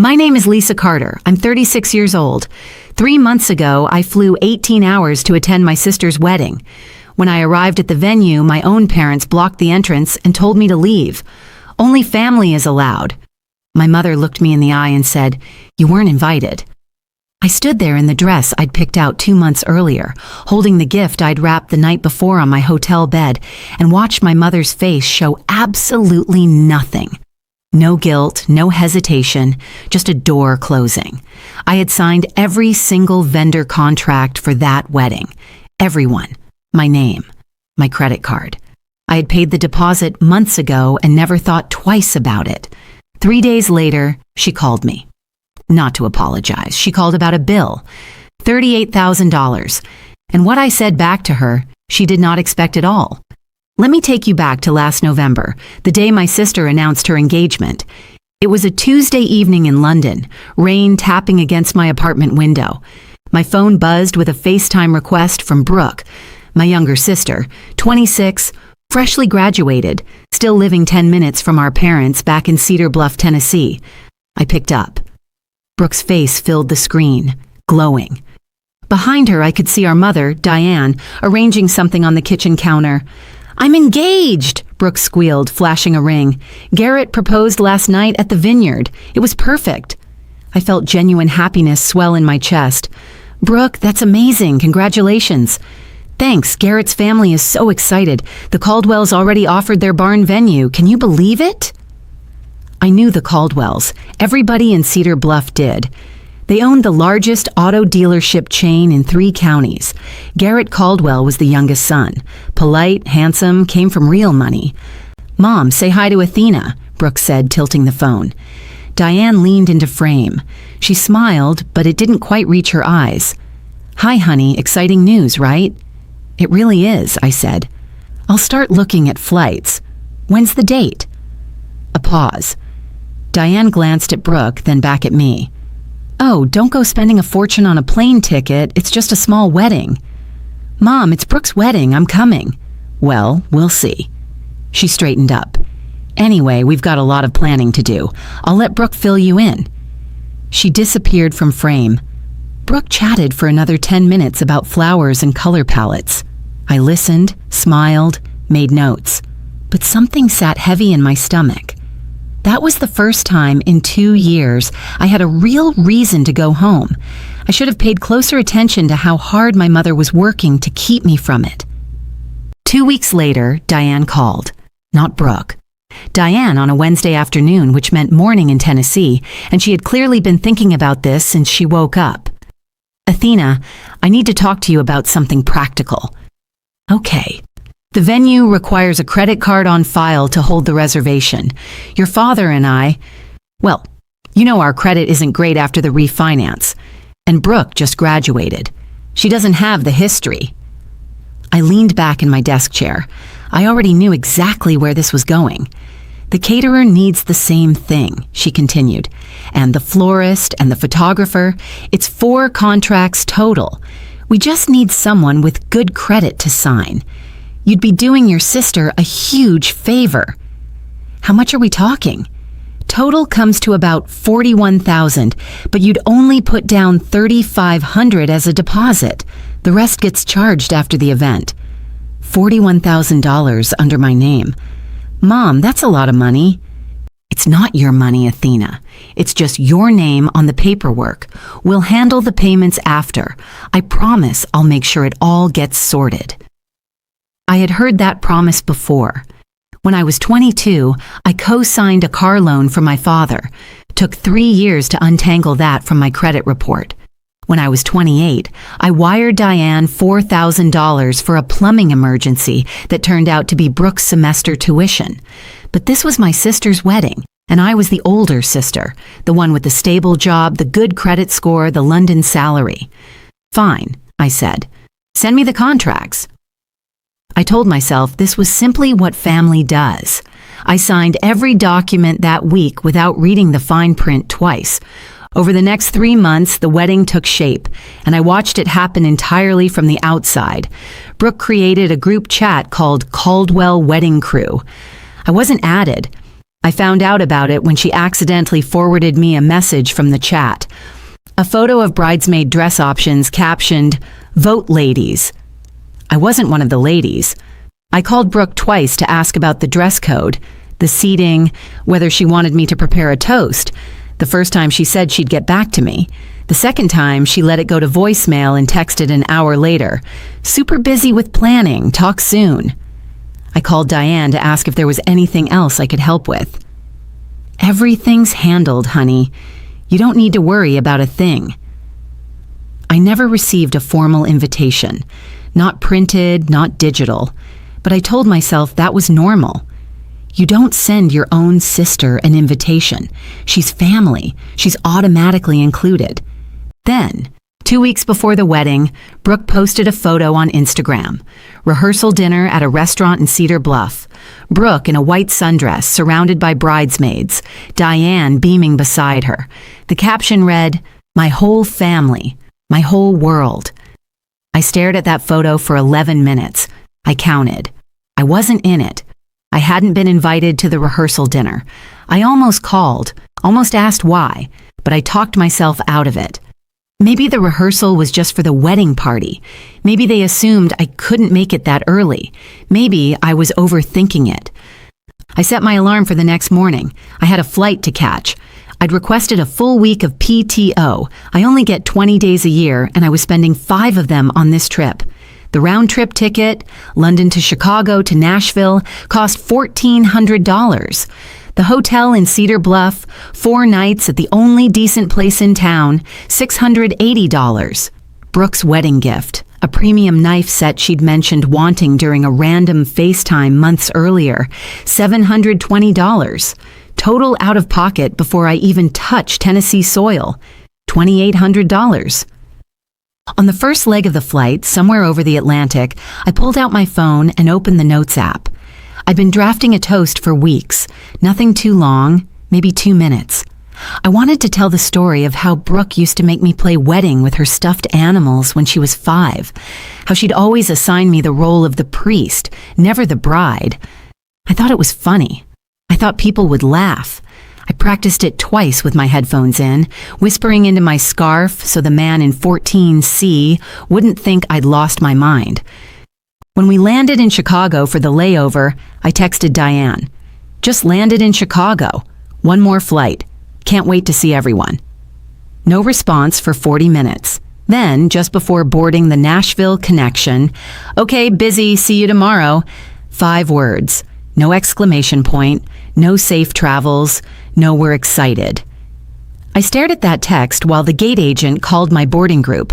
My name is Lisa Carter. I'm 36 years old. 3 months ago, I flew 18 hours to attend my sister's wedding. When I arrived at the venue, my own parents blocked the entrance and told me to leave. Only family is allowed. My mother looked me in the eye and said, "You weren't invited." I stood there in the dress I'd picked out 2 months earlier, holding the gift I'd wrapped the night before on my hotel bed, and watched my mother's face show absolutely nothing. No guilt, no hesitation, just a door closing. I had signed every single vendor contract for that wedding. Everyone. My name. My credit card. I had paid the deposit months ago and never thought twice about it. 3 days later, she called me. Not to apologize. She called about a bill. $38,000. And what I said back to her, she did not expect at all. Let me take you back to last November, the day my sister announced her engagement. It was a Tuesday evening in London, rain tapping against my apartment window. My phone buzzed with a FaceTime request from Brooke, my younger sister, 26, freshly graduated, still living 10 minutes from our parents back in Cedar Bluff, Tennessee. I picked up. Brooke's face filled the screen, glowing. Behind her, I could see our mother, Diane, arranging something on the kitchen counter. "I'm engaged," Brooke squealed, flashing a ring. "Garrett proposed last night at the vineyard. It was perfect." I felt genuine happiness swell in my chest. "Brooke, that's amazing. Congratulations." "Thanks. Garrett's family is so excited. The Caldwells already offered their barn venue. Can you believe it?" I knew the Caldwells. Everybody in Cedar Bluff did. They owned the largest auto dealership chain in 3 counties. Garrett Caldwell was the youngest son. Polite, handsome, came from real money. "Mom, say hi to Athena," Brooke said, tilting the phone. Diane leaned into frame. She smiled, but it didn't quite reach her eyes. "Hi, honey, exciting news, right?" "It really is," I said. "I'll start looking at flights. When's the date?" A pause. Diane glanced at Brooke, then back at me. "Oh, don't go spending a fortune on a plane ticket. It's just a small wedding." "Mom, it's Brooke's wedding. I'm coming." "Well, we'll see." She straightened up. "Anyway, we've got a lot of planning to do. I'll let Brooke fill you in." She disappeared from frame. Brooke chatted for another 10 minutes about flowers and color palettes. I listened, smiled, made notes. But something sat heavy in my stomach. That was the first time in 2 years I had a real reason to go home. I should have paid closer attention to how hard my mother was working to keep me from it. 2 weeks later, Diane called. Not Brooke. Diane on a Wednesday afternoon, which meant morning in Tennessee, and she had clearly been thinking about this since she woke up. "Athena, I need to talk to you about something practical." "Okay." "The venue requires a credit card on file to hold the reservation. Your father and I, well, you know our credit isn't great after the refinance. And Brooke just graduated. She doesn't have the history." I leaned back in my desk chair. I already knew exactly where this was going. "The caterer needs the same thing," she continued. "And the florist and the photographer. It's 4 contracts total. We just need someone with good credit to sign. You'd be doing your sister a huge favor." "How much are we talking?" "Total comes to about $41,000, but you'd only put down $3,500 as a deposit. The rest gets charged after the event." $41,000 under my name. "Mom, that's a lot of money." "It's not your money, Athena. It's just your name on the paperwork. We'll handle the payments after. I promise I'll make sure it all gets sorted." I had heard that promise before. When I was 22, I co-signed a car loan for my father. Took 3 years to untangle that from my credit report. When I was 28, I wired Diane $4,000 for a plumbing emergency that turned out to be Brooke's semester tuition. But this was my sister's wedding, and I was the older sister, the one with the stable job, the good credit score, the London salary. "Fine," I said. "Send me the contracts." I told myself this was simply what family does. I signed every document that week without reading the fine print twice. Over the next 3 months, the wedding took shape, and I watched it happen entirely from the outside. Brooke created a group chat called Caldwell Wedding Crew. I wasn't added. I found out about it when she accidentally forwarded me a message from the chat. A photo of bridesmaid dress options captioned, "Vote ladies." I wasn't one of the ladies. I called Brooke twice to ask about the dress code, the seating, whether she wanted me to prepare a toast. The first time she said she'd get back to me. The second time she let it go to voicemail and texted an hour later, "Super busy with planning, talk soon." I called Diane to ask if there was anything else I could help with. "Everything's handled, honey. You don't need to worry about a thing." I never received a formal invitation, not printed, not digital, but I told myself that was normal. You don't send your own sister an invitation. She's family. She's automatically included. Then, 2 weeks before the wedding, Brooke posted a photo on Instagram. Rehearsal dinner at a restaurant in Cedar Bluff. Brooke in a white sundress surrounded by bridesmaids, Diane beaming beside her. The caption read, "My whole family, my whole world." I stared at that photo for 11 minutes. I counted. I wasn't in it. I hadn't been invited to the rehearsal dinner. I almost called, almost asked why, but I talked myself out of it. Maybe the rehearsal was just for the wedding party. Maybe they assumed I couldn't make it that early. Maybe I was overthinking it. I set my alarm for the next morning. I had a flight to catch. I'd requested a full week of PTO. I only get 20 days a year, and I was spending 5 of them on this trip. The round-trip ticket, London to Chicago to Nashville, cost $1,400. The hotel in Cedar Bluff, 4 nights at the only decent place in town, $680. Brooke's wedding gift, a premium knife set she'd mentioned wanting during a random FaceTime months earlier, $720. Total out of pocket before I even touch Tennessee soil, $2,800. On the first leg of the flight, somewhere over the Atlantic, I pulled out my phone and opened the Notes app. I'd been drafting a toast for weeks, nothing too long, maybe 2 minutes. I wanted to tell the story of how Brooke used to make me play wedding with her stuffed animals when she was 5, how she'd always assign me the role of the priest, never the bride. I thought it was funny. I thought people would laugh. I practiced it twice with my headphones in, whispering into my scarf so the man in 14C wouldn't think I'd lost my mind. When we landed in Chicago for the layover, I texted Diane. "Just landed in Chicago. 1 more flight. Can't wait to see everyone." No response for 40 minutes. Then, just before boarding the Nashville connection, "Okay, busy, see you tomorrow." 5 words. No exclamation point, no safe travels, no we're excited. I stared at that text while the gate agent called my boarding group.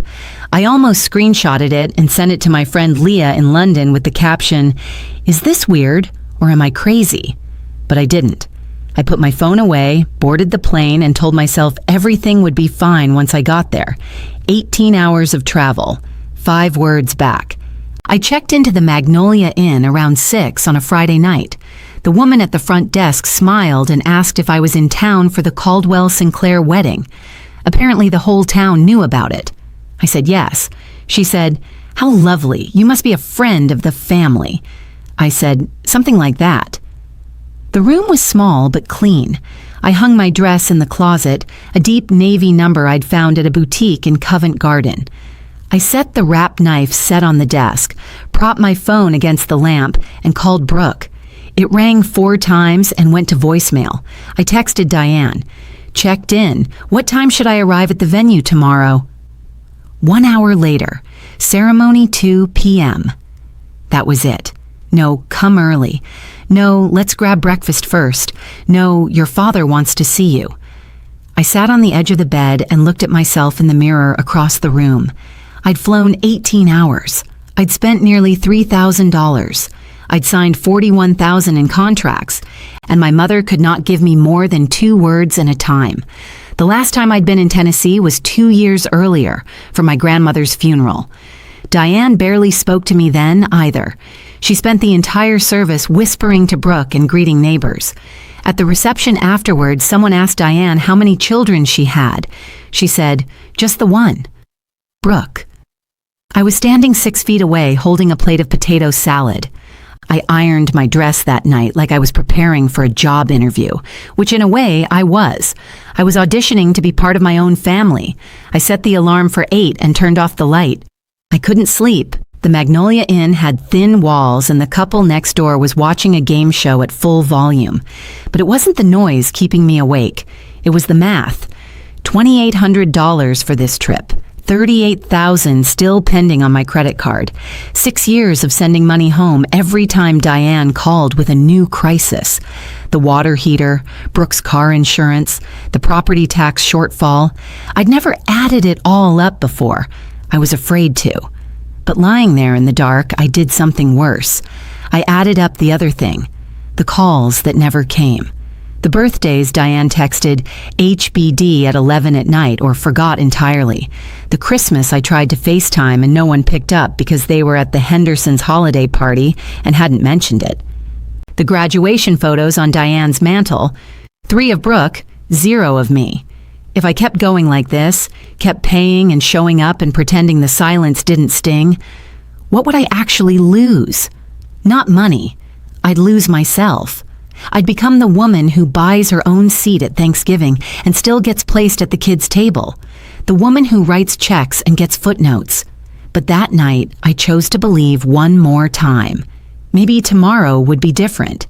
I almost screenshotted it and sent it to my friend Leah in London with the caption, "Is this weird or am I crazy?" But I didn't. I put my phone away, boarded the plane, and told myself everything would be fine once I got there. 18 hours of travel, 5 words back. I checked into the Magnolia Inn around 6 on a Friday night. The woman at the front desk smiled and asked if I was in town for the Caldwell-Sinclair wedding. Apparently the whole town knew about it. I said yes. She said, "How lovely. You must be a friend of the family." I said, "Something like that." The room was small but clean. I hung my dress in the closet, a deep navy number I'd found at a boutique in Covent Garden. I set the wrap knife set on the desk, propped my phone against the lamp, and called Brooke. It rang 4 times and went to voicemail. I texted Diane. Checked in. What time should I arrive at the venue tomorrow? 1 hour later. Ceremony 2 p.m. That was it. No, come early. No, let's grab breakfast first. No, your father wants to see you. I sat on the edge of the bed and looked at myself in the mirror across the room. I'd flown 18 hours. I'd spent nearly $3,000. I'd signed $41,000 in contracts, and my mother could not give me more than 2 words and a time. The last time I'd been in Tennessee was 2 years earlier for my grandmother's funeral. Diane barely spoke to me then either. She spent the entire service whispering to Brooke and greeting neighbors. At the reception afterwards, someone asked Diane how many children she had. She said, "Just the one." Brooke. I was standing 6 feet away holding a plate of potato salad. I ironed my dress that night like I was preparing for a job interview, which in a way I was. I was auditioning to be part of my own family. I set the alarm for 8 and turned off the light. I couldn't sleep. The Magnolia Inn had thin walls and the couple next door was watching a game show at full volume. But it wasn't the noise keeping me awake. It was the math. $2,800 for this trip. $38,000 still pending on my credit card. 6 years of sending money home every time Diane called with a new crisis. The water heater, Brooke's car insurance, the property tax shortfall. I'd never added it all up before. I was afraid to. But lying there in the dark, I did something worse. I added up the other thing, the calls that never came. The birthdays Diane texted HBD at 11 at night or forgot entirely. The Christmas I tried to FaceTime and no one picked up because they were at the Hendersons' holiday party and hadn't mentioned it. The graduation photos on Diane's mantle, 3 of Brooke, 0 of me. If I kept going like this, kept paying and showing up and pretending the silence didn't sting, what would I actually lose? Not money. I'd lose myself. I'd become the woman who buys her own seat at Thanksgiving and still gets placed at the kids' table. The woman who writes checks and gets footnotes. But that night, I chose to believe one more time. Maybe tomorrow would be different.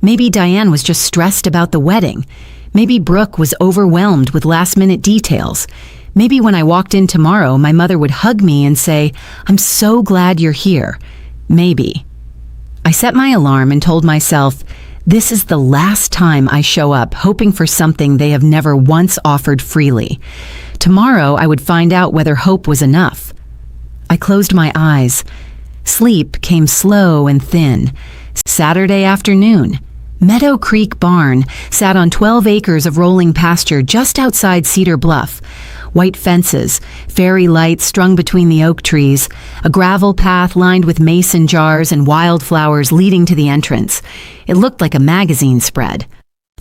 Maybe Diane was just stressed about the wedding. Maybe Brooke was overwhelmed with last-minute details. Maybe when I walked in tomorrow, my mother would hug me and say, "I'm so glad you're here." Maybe. I set my alarm and told myself, this is the last time I show up hoping for something they have never once offered freely. Tomorrow I would find out whether hope was enough. I closed my eyes. Sleep came slow and thin. Saturday afternoon. Meadow Creek Barn sat on 12 acres of rolling pasture just outside Cedar Bluff. White fences, fairy lights strung between the oak trees, a gravel path lined with mason jars and wildflowers leading to the entrance. It looked like a magazine spread.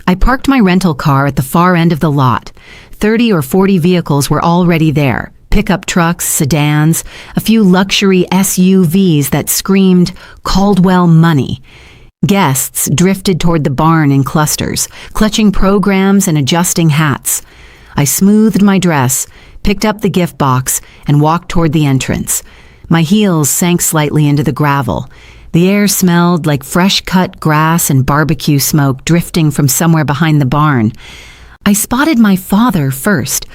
I parked my rental car at the far end of the lot. 30 or 40 vehicles were already there. Pickup trucks, sedans, a few luxury SUVs that screamed Caldwell money. Guests drifted toward the barn in clusters, clutching programs and adjusting hats. I smoothed my dress, picked up the gift box, and walked toward the entrance. My heels sank slightly into the gravel. The air smelled like fresh-cut grass and barbecue smoke drifting from somewhere behind the barn. I spotted my father first.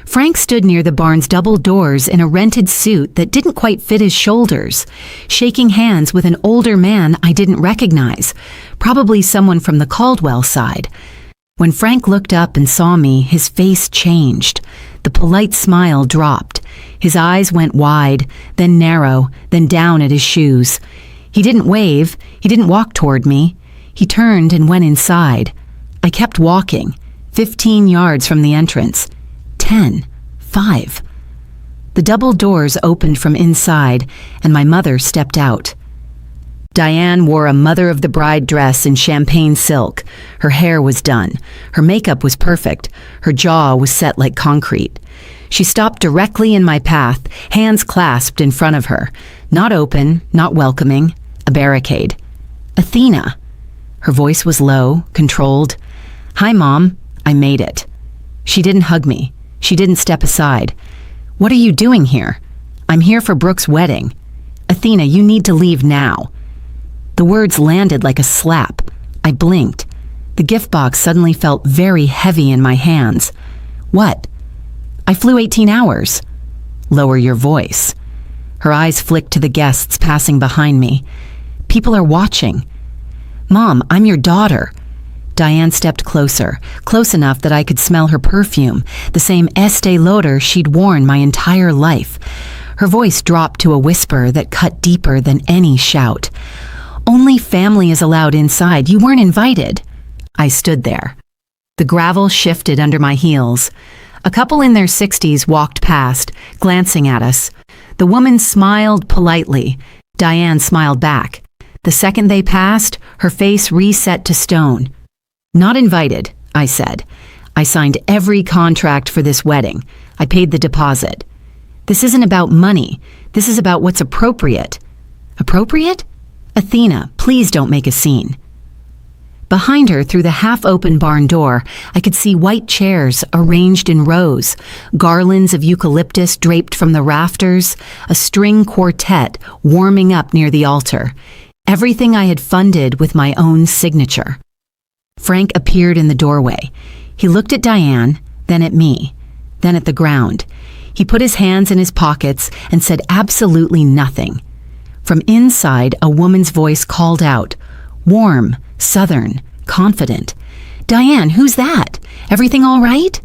Frank stood near the barn's double doors in a rented suit that didn't quite fit his shoulders, shaking hands with an older man I didn't recognize, probably someone from the Caldwell side. When Frank looked up and saw me, his face changed. The polite smile dropped. His eyes went wide, then narrow, then down at his shoes. He didn't wave. He didn't walk toward me. He turned and went inside. I kept walking, 15 yards from the entrance. 10, 5. The double doors opened from inside, and my mother stepped out. Diane wore a mother-of-the-bride dress in champagne silk. Her hair was done. Her makeup was perfect. Her jaw was set like concrete. She stopped directly in my path, hands clasped in front of her. Not open, not welcoming, a barricade. Athena. Her voice was low, controlled. "Hi, Mom. I made it." She didn't hug me. She didn't step aside. "What are you doing here?" "I'm here for Brooke's wedding." "Athena, you need to leave now." The words landed like a slap. I blinked. The gift box suddenly felt very heavy in my hands. "What?" "I flew 18 hours. "Lower your voice." Her eyes flicked to the guests passing behind me. "People are watching." "Mom, I'm your daughter." Diane stepped closer, close enough that I could smell her perfume, the same Estee Lauder she'd worn my entire life. Her voice dropped to a whisper that cut deeper than any shout. "Only family is allowed inside. You weren't invited." I stood there. The gravel shifted under my heels. A couple in their 60s walked past, glancing at us. The woman smiled politely. Diane smiled back. The second they passed, her face reset to stone. "Not invited," I said. "I signed every contract for this wedding. I paid the deposit. This isn't about money. This is about what's appropriate." "Appropriate?" Athena, please don't make a scene. Behind her, through the half-open barn door, I could see white chairs arranged in rows, garlands of eucalyptus draped from the rafters, a string quartet warming up near the altar. Everything I had funded with my own signature. Frank appeared in the doorway. He looked at Diane, then at me, then at the ground. He put his hands in his pockets and said absolutely nothing. From inside, a woman's voice called out, warm, southern, confident. "Diane, who's that? Everything all right?"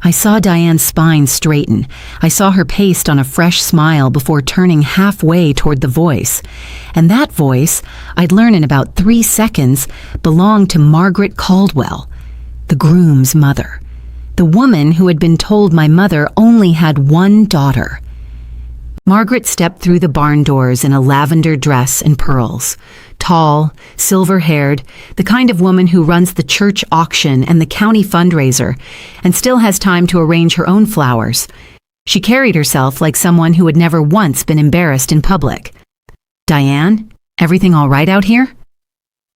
I saw Diane's spine straighten. I saw her paste on a fresh smile before turning halfway toward the voice. And that voice, I'd learn in about 3 seconds, belonged to Margaret Caldwell, the groom's mother. The woman who had been told my mother only had one daughter. Margaret stepped through the barn doors in a lavender dress and pearls. Tall, silver-haired, the kind of woman who runs the church auction and the county fundraiser, and still has time to arrange her own flowers. She carried herself like someone who had never once been embarrassed in public. "Diane, everything all right out here?"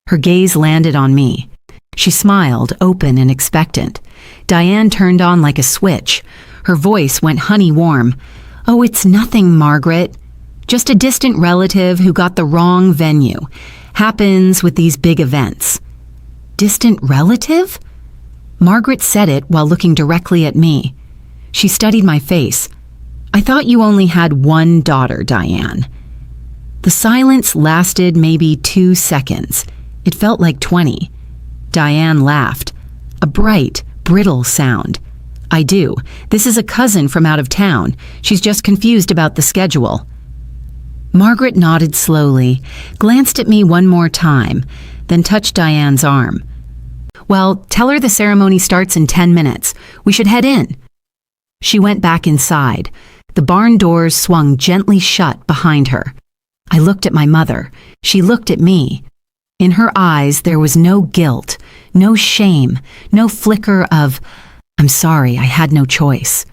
Her gaze landed on me. She smiled, open and expectant. Diane turned on like a switch. Her voice went honey warm. "Oh, it's nothing, Margaret. Just a distant relative who got the wrong venue. Happens with these big events." "Distant relative?" Margaret said it while looking directly at me. She studied my face. "I thought you only had one daughter, Diane." The silence lasted maybe 2 seconds. It felt like 20. Diane laughed. A bright, brittle sound. "I do. This is a cousin from out of town. She's just confused about the schedule." Margaret nodded slowly, glanced at me one more time, then touched Diane's arm. "Well, tell her the ceremony starts in 10 minutes. We should head in." She went back inside. The barn doors swung gently shut behind her. I looked at my mother. She looked at me. In her eyes, there was no guilt, no shame, no flicker of, "I'm sorry, I had no choice."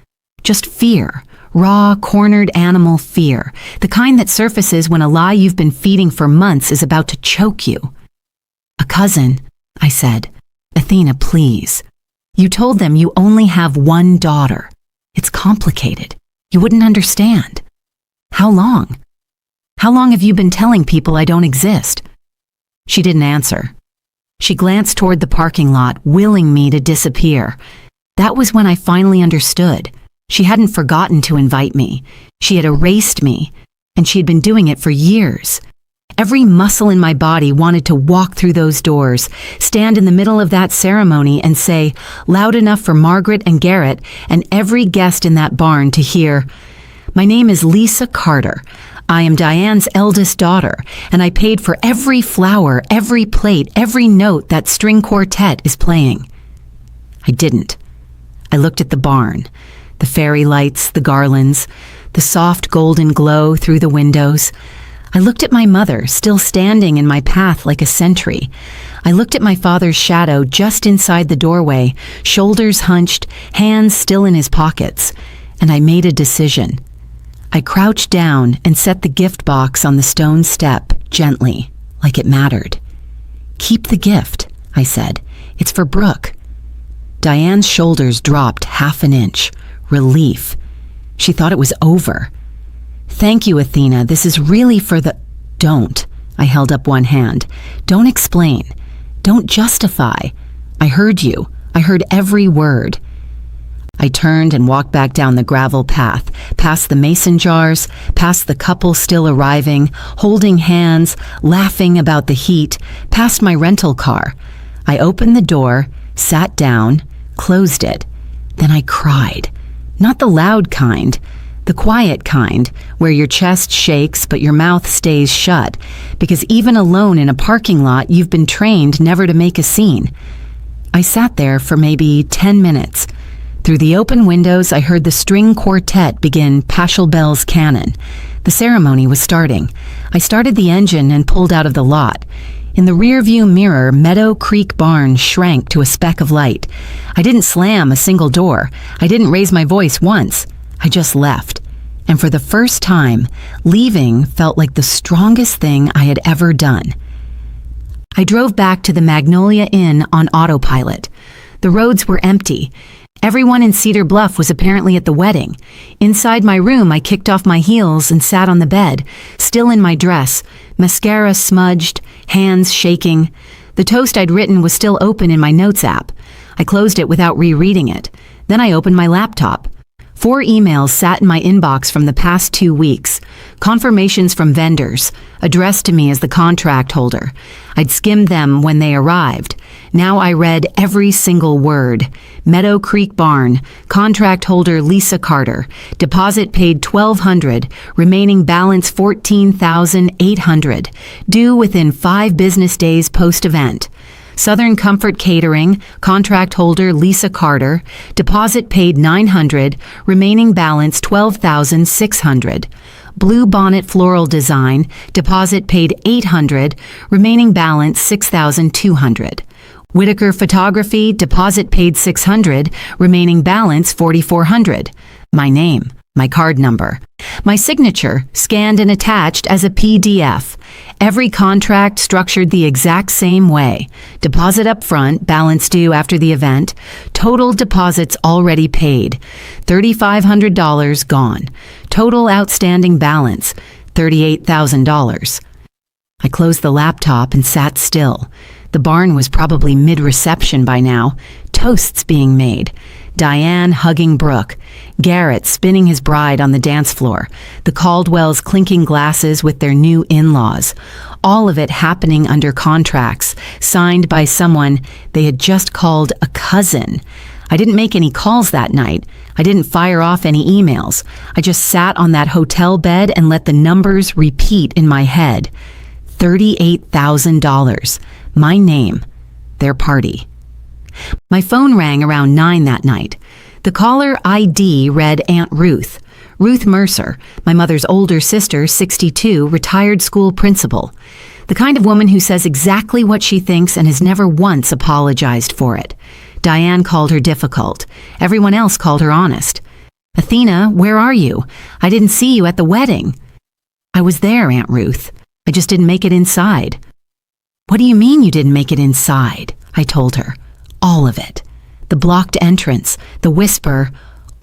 Just fear, raw, cornered animal fear, the kind that surfaces when a lie you've been feeding for months is about to choke you. "A cousin," I said. "Athena, please. You told them you only have one daughter. It's complicated. You wouldn't understand. How long? How long have you been telling people I don't exist?" She didn't answer. She glanced toward the parking lot, willing me to disappear. That was when I finally understood. She hadn't forgotten to invite me. She had erased me, and she had been doing it for years. Every muscle in my body wanted to walk through those doors, stand in the middle of that ceremony and say, loud enough for Margaret and Garrett and every guest in that barn to hear, "My name is Lisa Carter. I am Diane's eldest daughter, and I paid for every flower, every plate, every note that string quartet is playing." I didn't. I looked at the barn, the fairy lights, the garlands, the soft golden glow through the windows. I looked at my mother, still standing in my path like a sentry. I looked at my father's shadow just inside the doorway, shoulders hunched, hands still in his pockets, and I made a decision. I crouched down and set the gift box on the stone step, gently, like it mattered. "Keep the gift," I said. "It's for Brooke." Diane's shoulders dropped half an inch. Relief. She thought it was over. "Thank you, Athena. This is really for the—" "Don't." I held up one hand. "Don't explain. Don't justify. I heard you. I heard every word." I turned and walked back down the gravel path, past the mason jars, past the couple still arriving, holding hands, laughing about the heat, past my rental car. I opened the door, sat down, closed it. Then I cried. Not the loud kind, the quiet kind, where your chest shakes but your mouth stays shut, because even alone in a parking lot, you've been trained never to make a scene. I sat there for maybe 10 minutes. Through the open windows, I heard the string quartet begin Pachelbel's Canon. The ceremony was starting. I started the engine and pulled out of the lot. In the rearview mirror, Meadow Creek Barn shrank to a speck of light. I didn't slam a single door. I didn't raise my voice once. I just left. and for the first time, leaving felt like the strongest thing I had ever done. I drove back to the Magnolia Inn on autopilot. The roads were empty. Everyone in Cedar Bluff was apparently at the wedding. Inside my room, I kicked off my heels and sat on the bed, still in my dress, mascara smudged, hands shaking. The toast I'd written was still open in my notes app. I closed it without rereading it. Then I opened my laptop. 4 emails sat in my inbox from the past 2 weeks. Confirmations from vendors, addressed to me as the contract holder. I'd skimmed them when they arrived. Now I read every single word. Meadow Creek Barn, contract holder Lisa Carter, deposit paid $1,200, remaining balance $14,800, due within 5 business days post-event. Southern Comfort Catering, contract holder Lisa Carter, deposit paid $900, remaining balance $12,600. Blue Bonnet Floral Design, deposit paid $800, remaining balance $6,200. Whitaker Photography, deposit paid $600, remaining balance $4,400. My name, my card number. My signature, scanned and attached as a PDF. Every contract structured the exact same way. Deposit up front, balance due after the event. Total deposits already paid. $3,500 gone. Total outstanding balance, $38,000. I closed the laptop and sat still. The barn was probably mid-reception by now. Toasts being made. Diane hugging Brooke, Garrett spinning his bride on the dance floor, the Caldwells clinking glasses with their new in-laws, all of it happening under contracts, signed by someone they had just called a cousin. I didn't make any calls that night. I didn't fire off any emails. I just sat on that hotel bed and let the numbers repeat in my head. $38,000. My name. Their party. My phone rang around 9 that night. The caller ID read Aunt Ruth. Ruth Mercer, my mother's older sister, 62, retired school principal. The kind of woman who says exactly what she thinks and has never once apologized for it. Diane called her difficult. Everyone else called her honest. Athena, where are you? I didn't see you at the wedding. I was there, Aunt Ruth. I just didn't make it inside. What do you mean you didn't make it inside? I told her. All of it. The blocked entrance, the whisper,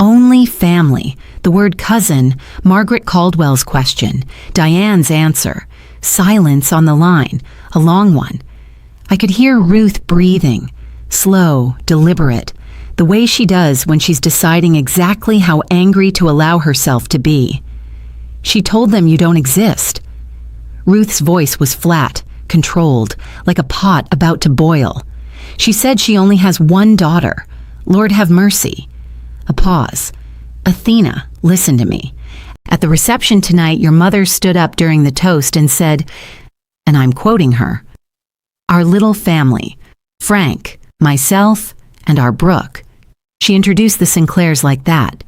only family, the word cousin, Margaret Caldwell's question, Diane's answer, silence on the line, a long one. I could hear Ruth breathing, slow, deliberate, the way she does when she's deciding exactly how angry to allow herself to be. She told them you don't exist. Ruth's voice was flat, controlled, like a pot about to boil. She said she only has one daughter. Lord have mercy. A pause. Athena, listen to me. At the reception tonight, your mother stood up during the toast and said, and I'm quoting her, "Our little family, Frank, myself, and our Brooke." She introduced the Sinclairs like that.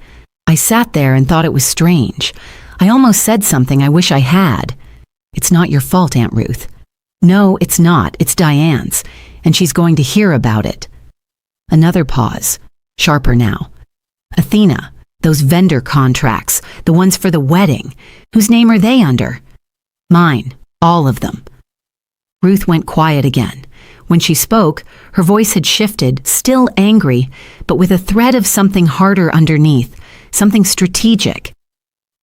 I sat there and thought it was strange. I almost said something I wish I had. It's not your fault, Aunt Ruth. No, it's not. It's Diane's. And she's going to hear about it. Another pause, sharper now. Athena, those vendor contracts, the ones for the wedding, whose name are they under? Mine, all of them. Ruth went quiet again. When she spoke, her voice had shifted, still angry, but with a thread of something harder underneath, something strategic.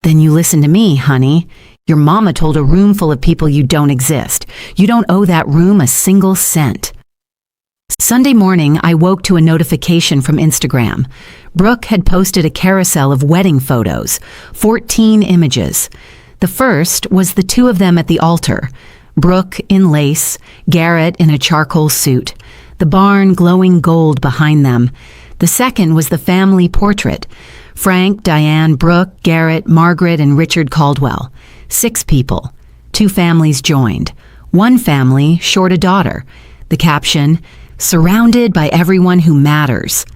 Then you listen to me, honey. Your mama told a room full of people you don't exist. You don't owe that room a single cent. Sunday morning, I woke to a notification from Instagram. Brooke had posted a carousel of wedding photos, 14 images. The first was the 2 of them at the altar, Brooke in lace, Garrett in a charcoal suit, the barn glowing gold behind them. The second was the family portrait, Frank, Diane, Brooke, Garrett, Margaret, and Richard Caldwell. 6 people, 2 families joined. 1 family short a daughter. The caption, "Surrounded by everyone who matters.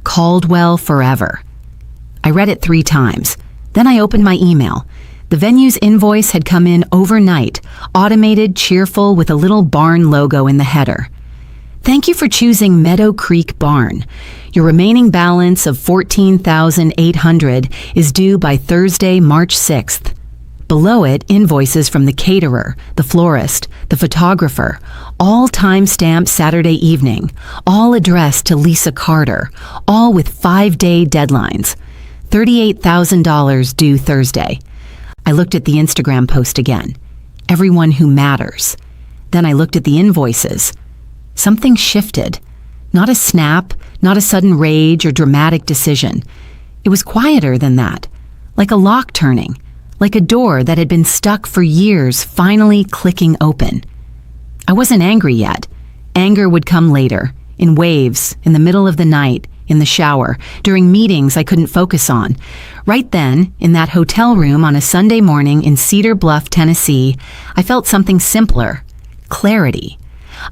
#Caldwell forever." I read it 3 times. Then I opened my email. The venue's invoice had come in overnight, automated, cheerful, with a little barn logo in the header. Thank you for choosing Meadow Creek Barn. Your remaining balance of $14,800 is due by Thursday, March 6th. Below it, invoices from the caterer, the florist, the photographer, all time-stamped Saturday evening, all addressed to Lisa Carter, all with 5-day deadlines. $38,000 due Thursday. I looked at the Instagram post again. Everyone who matters. Then I looked at the invoices. Something shifted. Not a snap, not a sudden rage or dramatic decision. It was quieter than that, like a lock turning, like a door that had been stuck for years finally clicking open. I wasn't angry yet. Anger would come later, in waves, in the middle of the night, in the shower, during meetings I couldn't focus on. Right then, in that hotel room on a Sunday morning in Cedar Bluff, Tennessee, I felt something simpler: clarity.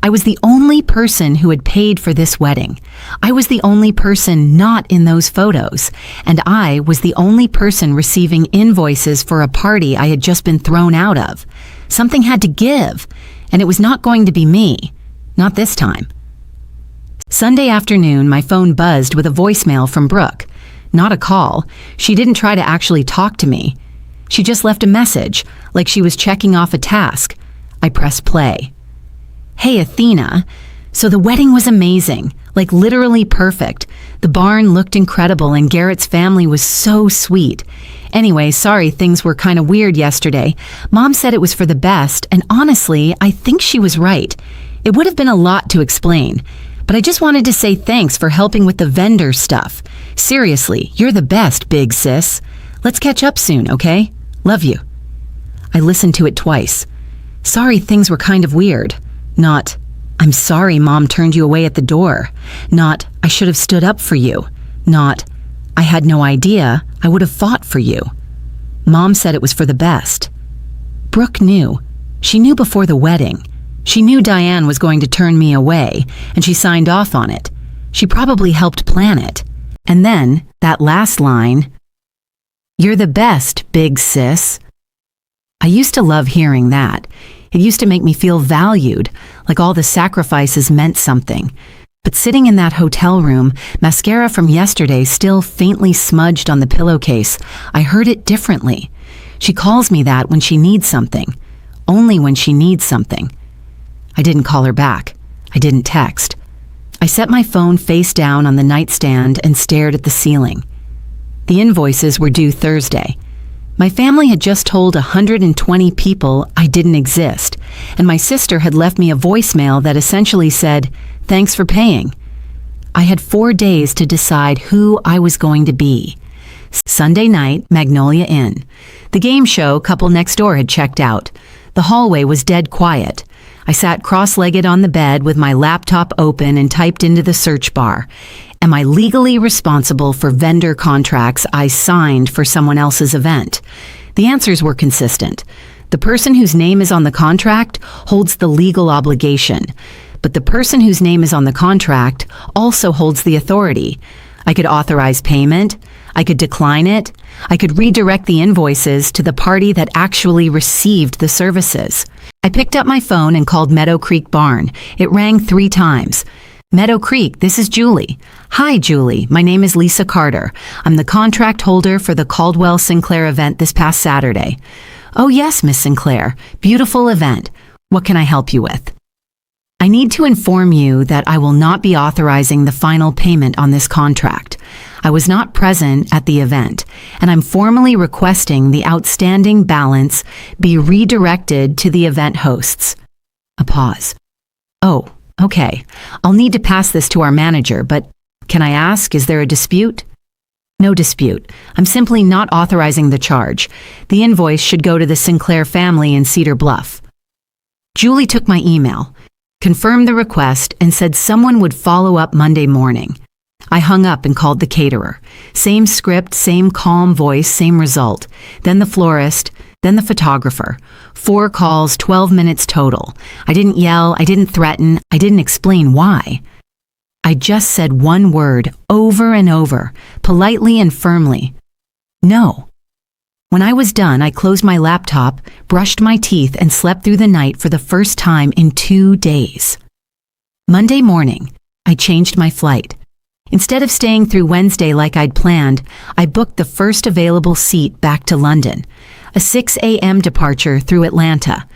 I was the only person who had paid for this wedding. I was the only person not in those photos. And I was the only person receiving invoices for a party I had just been thrown out of. Something had to give, and it was not going to be me. Not this time. Sunday afternoon, my phone buzzed with a voicemail from Brooke. Not a call. She didn't try to actually talk to me. She just left a message, like she was checking off a task. I pressed play. Hey, Athena. So the wedding was amazing, like literally perfect. The barn looked incredible and Garrett's family was so sweet. Anyway, sorry things were kind of weird yesterday. Mom said it was for the best, and honestly, I think she was right. It would have been a lot to explain, but I just wanted to say thanks for helping with the vendor stuff. Seriously, you're the best, big sis. Let's catch up soon, okay? Love you. I listened to it twice. Sorry things were kind of weird. Not, I'm sorry Mom turned you away at the door. Not, I should have stood up for you. Not, I had no idea I would have fought for you. Mom said it was for the best. Brooke knew. She knew before the wedding. She knew Diane was going to turn me away, and she signed off on it. She probably helped plan it. And then, that last line, "You're the best, big sis." I used to love hearing that. It used to make me feel valued, like all the sacrifices meant something. But sitting in that hotel room, mascara from yesterday still faintly smudged on the pillowcase, I heard it differently. She calls me that when she needs something. Only when she needs something. I didn't call her back. I didn't text. I set my phone face down on the nightstand and stared at the ceiling. The invoices were due Thursday. My family had just told 120 people I didn't exist, and my sister had left me a voicemail that essentially said, "Thanks for paying." I had 4 days to decide who I was going to be. Sunday night, Magnolia Inn. The game show couple next door had checked out. The hallway was dead quiet. I sat cross-legged on the bed with my laptop open and typed into the search bar, "Am I legally responsible for vendor contracts I signed for someone else's event?" The answers were consistent. The person whose name is on the contract holds the legal obligation, but the person whose name is on the contract also holds the authority. I could authorize payment. I could decline it. I could redirect the invoices to the party that actually received the services. I picked up my phone and called Meadow Creek Barn. It rang 3 times. "Meadow Creek, this is Julie." "Hi, Julie. My name is Lisa Carter. I'm the contract holder for the Caldwell Sinclair event this past Saturday." "Oh yes, Miss Sinclair. Beautiful event. What can I help you with?" "I need to inform you that I will not be authorizing the final payment on this contract. I was not present at the event, and I'm formally requesting the outstanding balance be redirected to the event hosts." A pause. "Oh, okay. I'll need to pass this to our manager, but can I ask, is there a dispute?" "No dispute. I'm simply not authorizing the charge. The invoice should go to the Sinclair family in Cedar Bluff." Julie took my email, confirmed the request, and said someone would follow up Monday morning. I hung up and called the caterer. Same script, same calm voice, same result. Then the florist, then the photographer. 4 calls, 12 minutes total. I didn't yell, I didn't threaten, I didn't explain why. I just said one word over and over, politely and firmly. "No." When I was done, I closed my laptop, brushed my teeth, and slept through the night for the first time in 2 days. Monday morning, I changed my flight. Instead of staying through Wednesday like I'd planned, I booked the first available seat back to London, a 6 a.m. departure through Atlanta.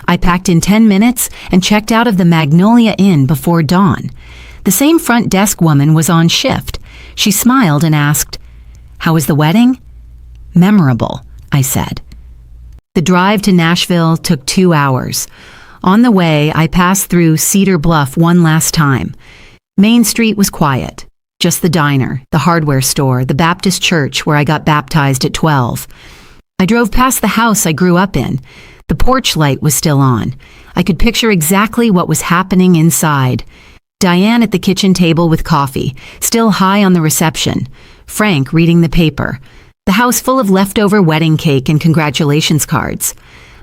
I packed in 10 minutes and checked out of the Magnolia Inn before dawn. The same front desk woman was on shift. She smiled and asked, "How was the wedding?" "Memorable," I said. The drive to Nashville took 2 hours. On the way, I passed through Cedar Bluff one last time. Main Street was quiet. Just the diner, the hardware store, the Baptist church where I got baptized at 12. I drove past the house I grew up in. The porch light was still on. I could picture exactly what was happening inside. Diane at the kitchen table with coffee, still high on the reception. Frank reading the paper. The house full of leftover wedding cake and congratulations cards.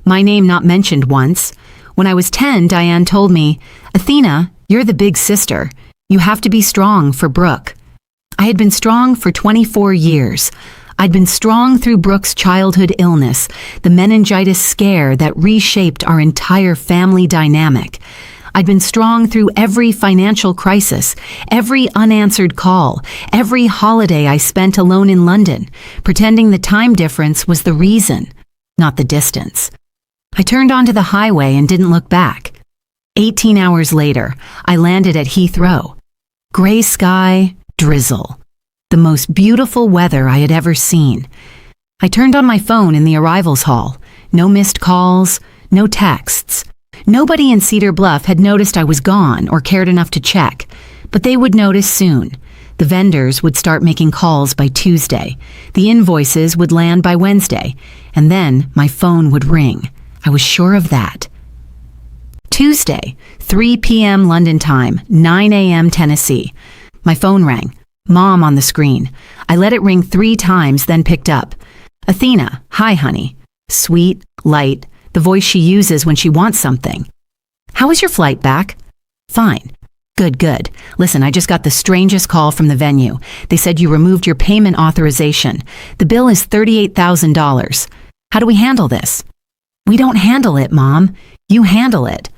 My name not mentioned once. When I was 10, Diane told me, "Athena, you're the big sister. You have to be strong for Brooke." I had been strong for 24 years. I'd been strong through Brooke's childhood illness, the meningitis scare that reshaped our entire family dynamic. I'd been strong through every financial crisis, every unanswered call, every holiday I spent alone in London, pretending the time difference was the reason, not the distance. I turned onto the highway and didn't look back. 18 hours later, I landed at Heathrow. Gray sky, drizzle. The most beautiful weather I had ever seen. I turned on my phone in the arrivals hall. No missed calls, no texts. Nobody in Cedar Bluff had noticed I was gone or cared enough to check, but they would notice soon. The vendors would start making calls by Tuesday. The invoices would land by Wednesday, and then my phone would ring. I was sure of that. Tuesday, 3 p.m. London time, 9 a.m. Tennessee. My phone rang. Mom on the screen. I let it ring 3 times, then picked up. "Athena, hi honey." Sweet, light, the voice she uses when she wants something. "How was your flight back?" "Fine." Good, good. Listen, I just got the strangest call from the venue. They said you removed your payment authorization. The bill is $38,000. How do we handle this?" "We don't handle it, Mom. You handle it."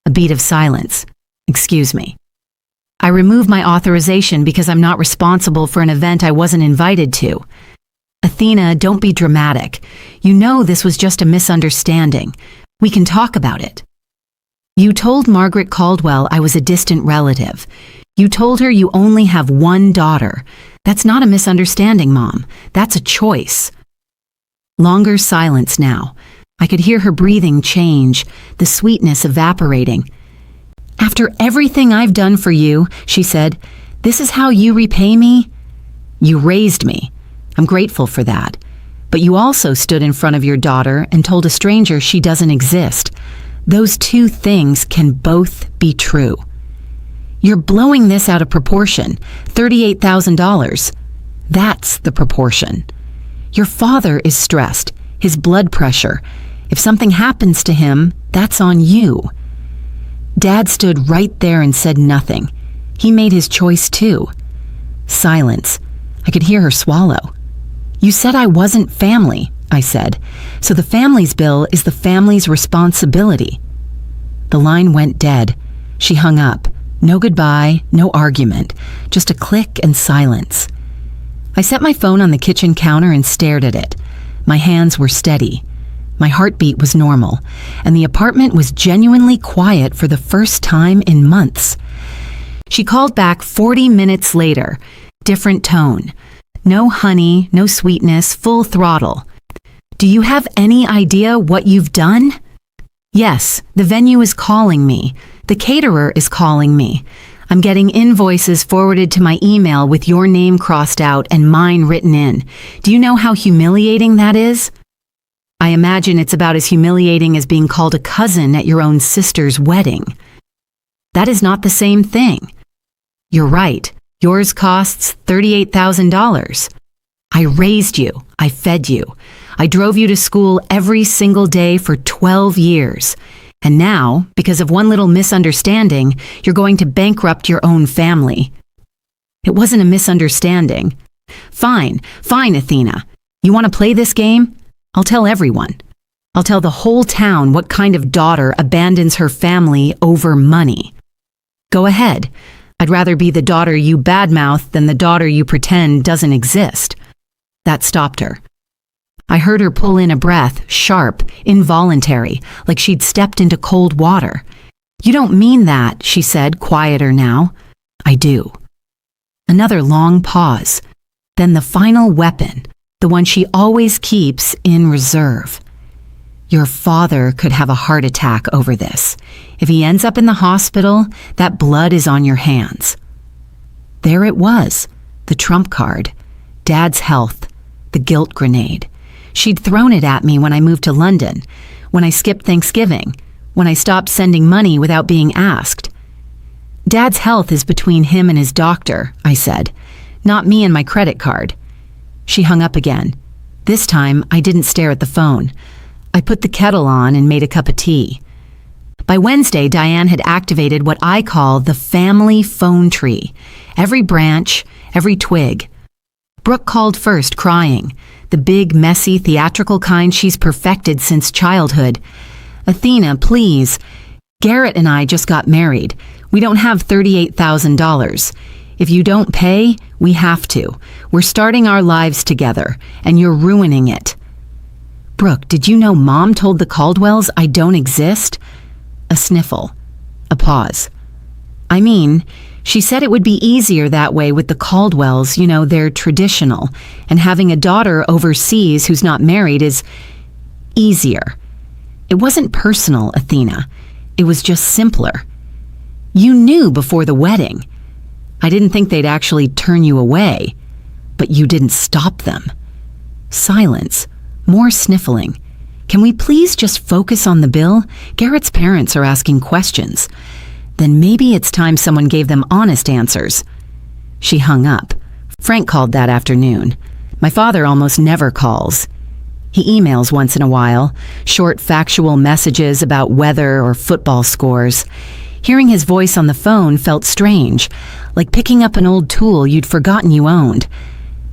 A beat of silence. "Excuse me." "I removed my authorization because I'm not responsible for an event I wasn't invited to." "Athena, don't be dramatic. You know this was just a misunderstanding. We can talk about it." "You told Margaret Caldwell I was a distant relative. You told her you only have one daughter. That's not a misunderstanding, Mom. That's a choice." Longer silence now. I could hear her breathing change, the sweetness evaporating. "After everything I've done for you," she said, "this is how you repay me?" "You raised me. I'm grateful for that. But you also stood in front of your daughter and told a stranger she doesn't exist. Those two things can both be true." "You're blowing this out of proportion. $38,000. That's the proportion. Your father is stressed, his blood pressure. If something happens to him, that's on you." Dad stood right there and said nothing. He made his choice too. Silence. I could hear her swallow. "You said I wasn't family," I said. "So the family's bill is the family's responsibility." The line went dead. She hung up. No goodbye, no argument, just a click and silence. I set my phone on the kitchen counter and stared at it. My hands were steady. My heartbeat was normal, and the apartment was genuinely quiet for the first time in months. She called back 40 minutes later. Different tone. No honey, no sweetness, full throttle. "Do you have any idea what you've done?" "Yes, the venue is calling me. The caterer is calling me. I'm getting invoices forwarded to my email with your name crossed out and mine written in. Do you know how humiliating that is?" "I imagine it's about as humiliating as being called a cousin at your own sister's wedding." "That is not the same thing." "You're right. Yours costs $38,000. I raised you. I fed you. I drove you to school every single day for 12 years. And now, because of one little misunderstanding, you're going to bankrupt your own family." "It wasn't a misunderstanding." Fine, Athena. You want to play this game? I'll tell everyone. I'll tell the whole town what kind of daughter abandons her family over money." Go ahead. I'd rather be the daughter you badmouth than the daughter you pretend doesn't exist. That stopped her. I heard her pull in a breath, sharp, involuntary, like she'd stepped into cold water. You don't mean that, she said, quieter now. I do. Another long pause. Then the final weapon, the one she always keeps in reserve. Your father could have a heart attack over this. If he ends up in the hospital, that blood is on your hands. There it was, the trump card. Dad's health, the guilt grenade. She'd thrown it at me when I moved to London, when I skipped Thanksgiving, when I stopped sending money without being asked. Dad's health is between him and his doctor, I said, not me and my credit card. She hung up again. This time, I didn't stare at the phone. I put the kettle on and made a cup of tea. By Wednesday, Diane had activated what I call the family phone tree. Every branch, every twig. Brooke called first, crying. The big, messy, theatrical kind she's perfected since childhood. Athena, please. Garrett and I just got married. We don't have $38,000. If you don't pay, we have to. We're starting our lives together, and you're ruining it. Brooke, did you know Mom told the Caldwells I don't exist? A sniffle. A pause. I mean, she said it would be easier that way with the Caldwells, you know, they're traditional, and having a daughter overseas who's not married is easier. It wasn't personal, Athena. It was just simpler. You knew before the wedding. I didn't think they'd actually turn you away, but you didn't stop them. Silence. More sniffling. Can we please just focus on the bill? Garrett's parents are asking questions. Then maybe it's time someone gave them honest answers. She hung up. Frank called that afternoon. My father almost never calls. He emails once in a while, short factual messages about weather or football scores. Hearing his voice on the phone felt strange, like picking up an old tool you'd forgotten you owned.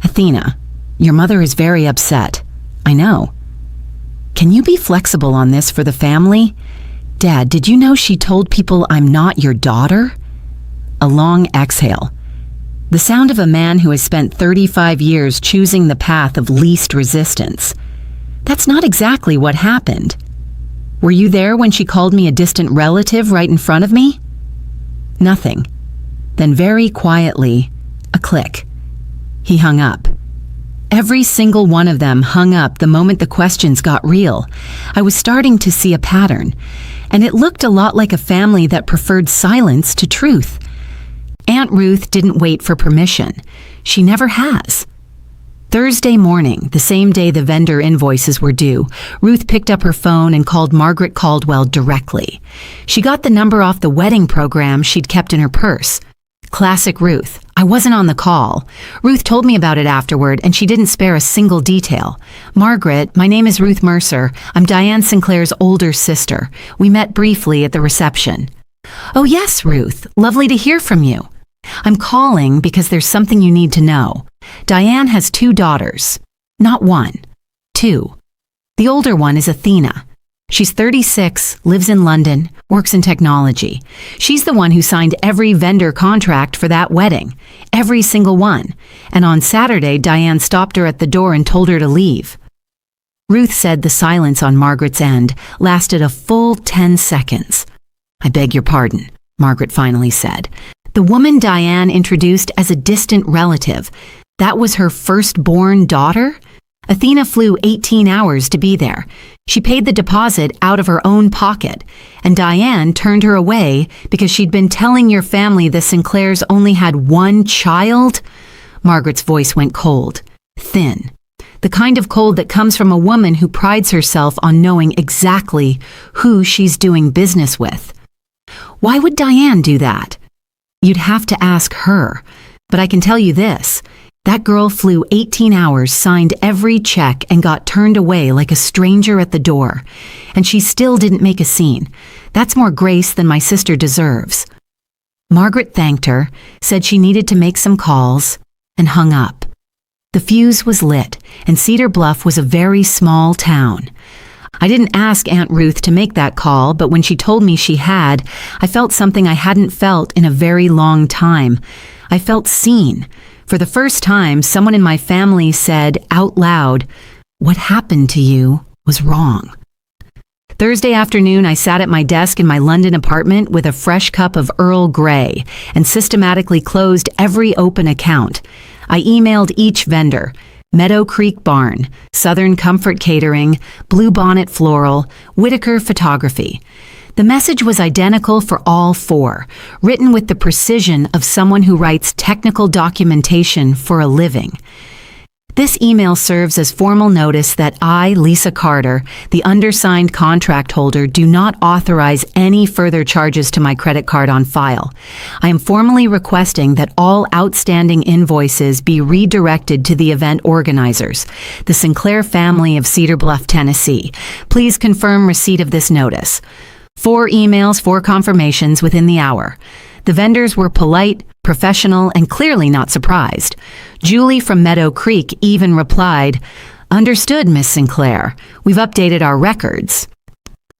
Athena, your mother is very upset. I know. Can you be flexible on this for the family? Dad, did you know she told people I'm not your daughter? A long exhale. The sound of a man who has spent 35 years choosing the path of least resistance. That's not exactly what happened. Were you there when she called me a distant relative right in front of me? Nothing. Then very quietly, a click. He hung up. Every single one of them hung up the moment the questions got real. I was starting to see a pattern, and it looked a lot like a family that preferred silence to truth. Aunt Ruth didn't wait for permission. She never has. Thursday morning, the same day the vendor invoices were due, Ruth picked up her phone and called Margaret Caldwell directly. She got the number off the wedding program she'd kept in her purse. Classic Ruth. I wasn't on the call. Ruth told me about it afterward, and she didn't spare a single detail. Margaret, my name is Ruth Mercer. I'm Diane Sinclair's older sister. We met briefly at the reception. Oh yes, Ruth. Lovely to hear from you. I'm calling because there's something you need to know. Diane has 2 daughters. Not 1. 2. The older one is Athena. She's 36, lives in London, works in technology. She's the one who signed every vendor contract for that wedding. Every single one. And on Saturday, Diane stopped her at the door and told her to leave. Ruth said the silence on Margaret's end lasted a full 10 seconds. I beg your pardon, Margaret finally said. The woman Diane introduced as a distant relative, that was her firstborn daughter? Athena flew 18 hours to be there. She paid the deposit out of her own pocket, and Diane turned her away because she'd been telling your family the Sinclairs only had 1 child? Margaret's voice went cold, thin. The kind of cold that comes from a woman who prides herself on knowing exactly who she's doing business with. Why would Diane do that? You'd have to ask her, but I can tell you this. That girl flew 18 hours, signed every check, and got turned away like a stranger at the door. And she still didn't make a scene. That's more grace than my sister deserves. Margaret thanked her, said she needed to make some calls, and hung up. The fuse was lit, and Cedar Bluff was a very small town. I didn't ask Aunt Ruth to make that call, but when she told me she had, I felt something I hadn't felt in a very long time. I felt seen. For the first time, someone in my family said out loud, "What happened to you was wrong." Thursday afternoon, I sat at my desk in my London apartment with a fresh cup of Earl Grey and systematically closed every open account. I emailed each vendor: Meadow Creek Barn, Southern Comfort Catering, Blue Bonnet Floral, Whitaker Photography. The message was identical for all four, written with the precision of someone who writes technical documentation for a living. This email serves as formal notice that I, Lisa Carter, the undersigned contract holder, do not authorize any further charges to my credit card on file. I am formally requesting that all outstanding invoices be redirected to the event organizers, the Sinclair family of Cedar Bluff, Tennessee. Please confirm receipt of this notice. 4 emails, 4 confirmations within the hour. The vendors were polite, professional, and clearly not surprised. Julie from Meadow Creek even replied, "Understood, Miss Sinclair. We've updated our records."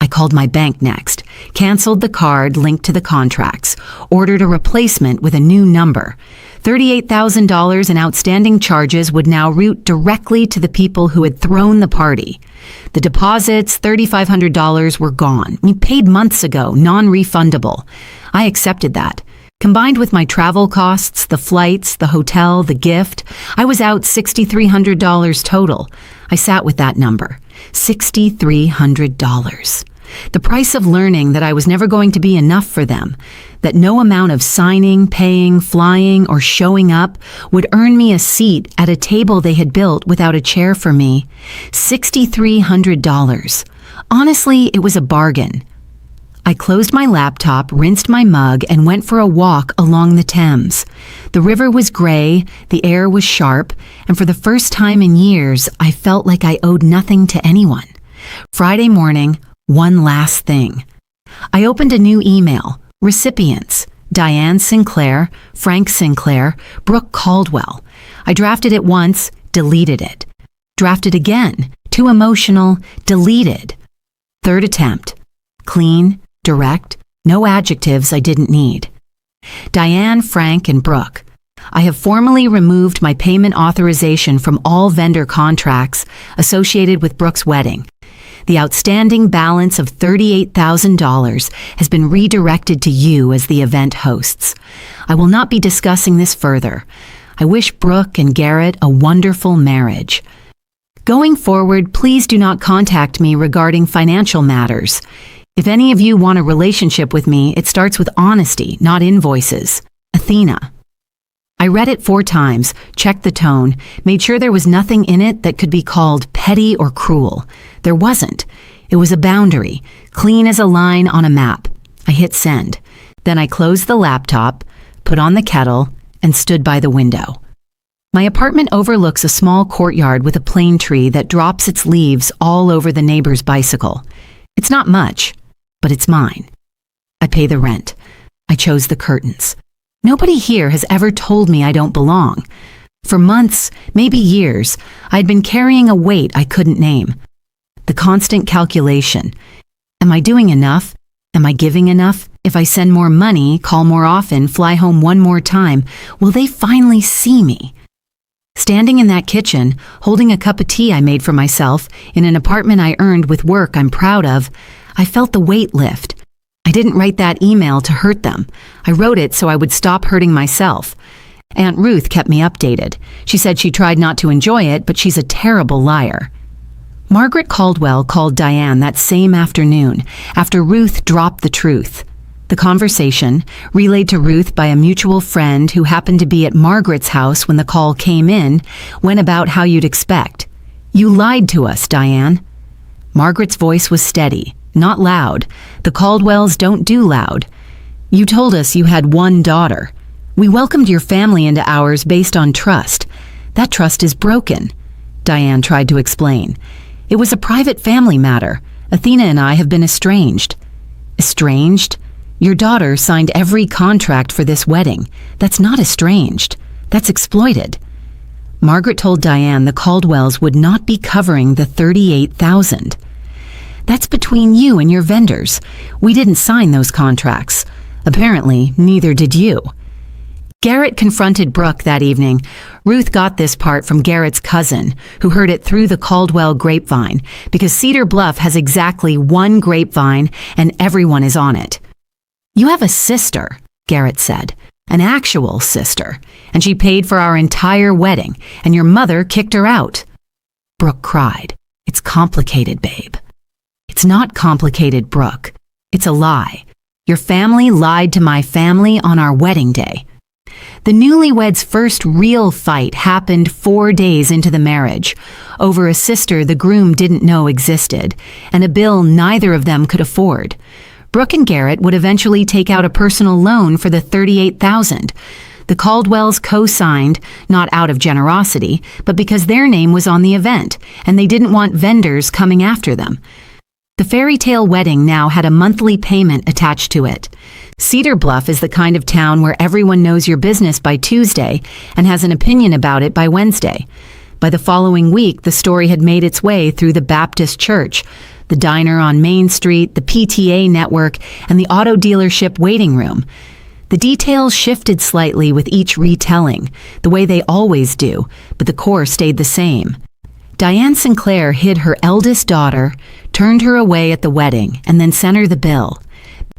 I called my bank next, canceled the card linked to the contracts, ordered a replacement with a new number. $38,000 in outstanding charges would now route directly to the people who had thrown the party. The deposits, $3,500, were gone. We paid months ago, non-refundable. I accepted that. Combined with my travel costs, the flights, the hotel, the gift, I was out $6,300 total. I sat with that number, $6,300. The price of learning that I was never going to be enough for them, that no amount of signing, paying, flying, or showing up would earn me a seat at a table they had built without a chair for me. $6,300. Honestly, it was a bargain. I closed my laptop, rinsed my mug, and went for a walk along the Thames. The river was gray, the air was sharp, and for the first time in years, I felt like I owed nothing to anyone. Friday morning, one last thing. I opened a new email. Recipients: Diane Sinclair, Frank Sinclair, Brooke Caldwell. I drafted it once, deleted it. Drafted again. Too emotional, deleted. Third attempt. Clean, direct, no adjectives I didn't need. Diane, Frank, and Brooke. I have formally removed my payment authorization from all vendor contracts associated with Brooke's wedding. The outstanding balance of $38,000 has been redirected to you as the event hosts. I will not be discussing this further. I wish Brooke and Garrett a wonderful marriage. Going forward, please do not contact me regarding financial matters. If any of you want a relationship with me, it starts with honesty, not invoices. Athena. I read it 4 times, checked the tone, made sure there was nothing in it that could be called petty or cruel. There wasn't. It was a boundary, clean as a line on a map. I hit send. Then I closed the laptop, put on the kettle, and stood by the window. My apartment overlooks a small courtyard with a plane tree that drops its leaves all over the neighbor's bicycle. It's not much, but it's mine. I pay the rent. I chose the curtains. Nobody here has ever told me I don't belong. For months, maybe years, I had been carrying a weight I couldn't name. The constant calculation. Am I doing enough? Am I giving enough? If I send more money, call more often, fly home one more time, will they finally see me? Standing in that kitchen, holding a cup of tea I made for myself, in an apartment I earned with work I'm proud of, I felt the weight lift. I didn't write that email to hurt them. I wrote it so I would stop hurting myself. Aunt Ruth kept me updated. She said she tried not to enjoy it, but she's a terrible liar. Margaret Caldwell called Diane that same afternoon, after Ruth dropped the truth. The conversation, relayed to Ruth by a mutual friend who happened to be at Margaret's house when the call came in, went about how you'd expect. "You lied to us, Diane." Margaret's voice was steady, not loud. The Caldwells don't do loud. "You told us you had one daughter. We welcomed your family into ours based on trust. That trust is broken," Diane tried to explain. "It was a private family matter. Athena and I have been estranged." "Estranged? Your daughter signed every contract for this wedding. That's not estranged. That's exploited." Margaret told Diane the Caldwells would not be covering the $38,000. That's between you and your vendors. We didn't sign those contracts. Apparently, neither did you. Garrett confronted Brooke that evening. Ruth got this part from Garrett's cousin, who heard it through the Caldwell grapevine, because Cedar Bluff has exactly one grapevine and everyone is on it. You have a sister, Garrett said, an actual sister, and she paid for our entire wedding, and your mother kicked her out. Brooke cried. It's complicated, babe. It's not complicated, Brooke. It's a lie. Your family lied to my family on our wedding day. The newlyweds' first real fight happened 4 days into the marriage, over a sister the groom didn't know existed, and a bill neither of them could afford. Brooke and Garrett would eventually take out a personal loan for the $38,000. The Caldwells co-signed, not out of generosity, but because their name was on the event, and they didn't want vendors coming after them. The fairy tale wedding now had a monthly payment attached to it. Cedar Bluff is the kind of town where everyone knows your business by Tuesday and has an opinion about it by Wednesday. By the following week, the story had made its way through the Baptist church, the diner on Main Street, the PTA network, and the auto dealership waiting room. The details shifted slightly with each retelling, the way they always do, but the core stayed the same. Diane Sinclair hid her eldest daughter, turned her away at the wedding, and then sent her the bill.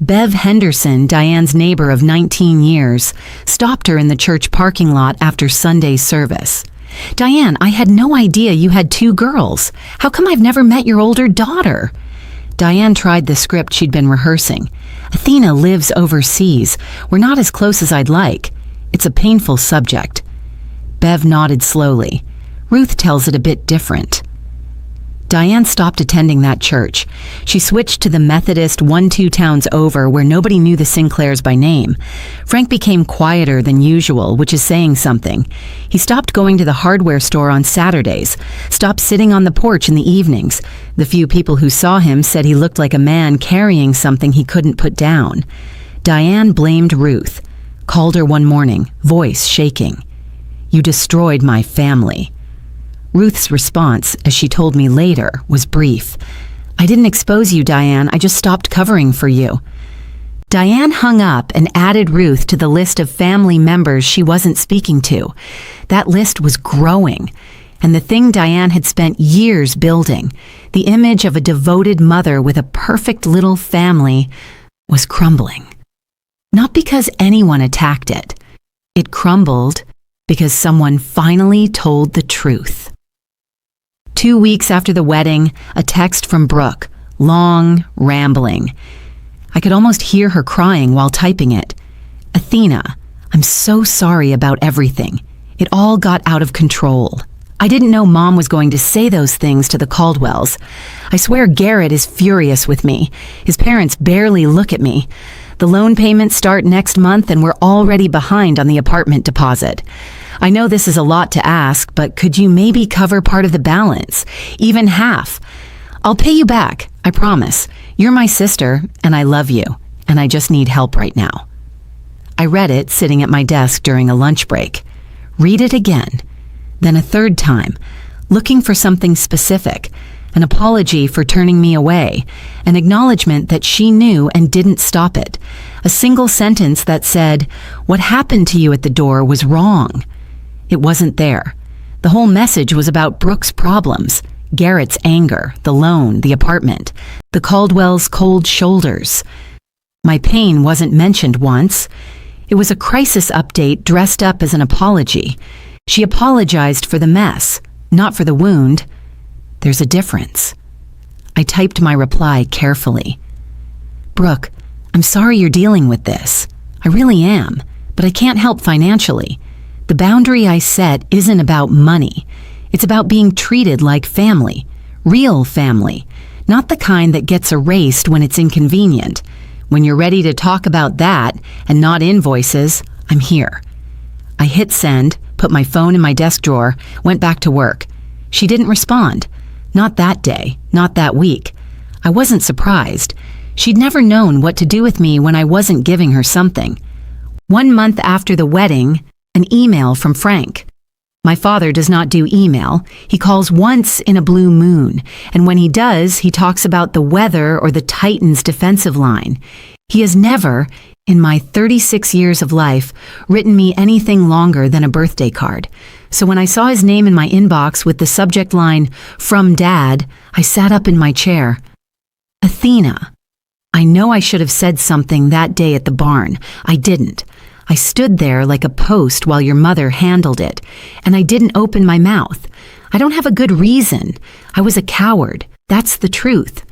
Bev Henderson, Diane's neighbor of 19 years, stopped her in the church parking lot after Sunday service. Diane, I had no idea you had 2 girls. How come I've never met your older daughter? Diane tried the script she'd been rehearsing. Athena lives overseas. We're not as close as I'd like. It's a painful subject. Bev nodded slowly. Ruth tells it a bit different. Diane stopped attending that church. She switched to the Methodist 1-2 towns over where nobody knew the Sinclairs by name. Frank became quieter than usual, which is saying something. He stopped going to the hardware store on Saturdays, stopped sitting on the porch in the evenings. The few people who saw him said he looked like a man carrying something he couldn't put down. Diane blamed Ruth, called her one morning, voice shaking. "You destroyed my family." Ruth's response, as she told me later, was brief. "I didn't expose you, Diane. I just stopped covering for you." Diane hung up and added Ruth to the list of family members she wasn't speaking to. That list was growing, and the thing Diane had spent years building, the image of a devoted mother with a perfect little family, was crumbling. Not because anyone attacked it. It crumbled because someone finally told the truth. 2 weeks after the wedding, a text from Brooke, long, rambling. I could almost hear her crying while typing it. "Athena, I'm so sorry about everything. It all got out of control. I didn't know Mom was going to say those things to the Caldwells. I swear Garrett is furious with me. His parents barely look at me. The loan payments start next month and we're already behind on the apartment deposit. I know this is a lot to ask, but could you maybe cover part of the balance? Even half. I'll pay you back, I promise. You're my sister, and I love you, and I just need help right now." I read it sitting at my desk during a lunch break. Read it again. Then a third time, looking for something specific, an apology for turning me away, an acknowledgement that she knew and didn't stop it, a single sentence that said, "What happened to you at the door was wrong." It wasn't there. The whole message was about Brooke's problems, Garrett's anger, the loan, the apartment, the Caldwell's cold shoulders. My pain wasn't mentioned once. It was a crisis update dressed up as an apology. She apologized for the mess, not for the wound. There's a difference. I typed my reply carefully. "Brooke, I'm sorry you're dealing with this. I really am, but I can't help financially. The boundary I set isn't about money. It's about being treated like family, real family, not the kind that gets erased when it's inconvenient. When you're ready to talk about that and not invoices, I'm here." I hit send, put my phone in my desk drawer, went back to work. She didn't respond. Not that day, not that week. I wasn't surprised. She'd never known what to do with me when I wasn't giving her something. 1 month after the wedding, an email from Frank. My father does not do email. He calls once in a blue moon, and when he does, he talks about the weather or the Titans' defensive line. He has never, in my 36 years of life, written me anything longer than a birthday card. So when I saw his name in my inbox with the subject line, "From Dad," I sat up in my chair. Athena. I know I should have said something that day at the barn. I didn't. I stood there like a post while your mother handled it, and I didn't open my mouth. I don't have a good reason. I was a coward. That's the truth.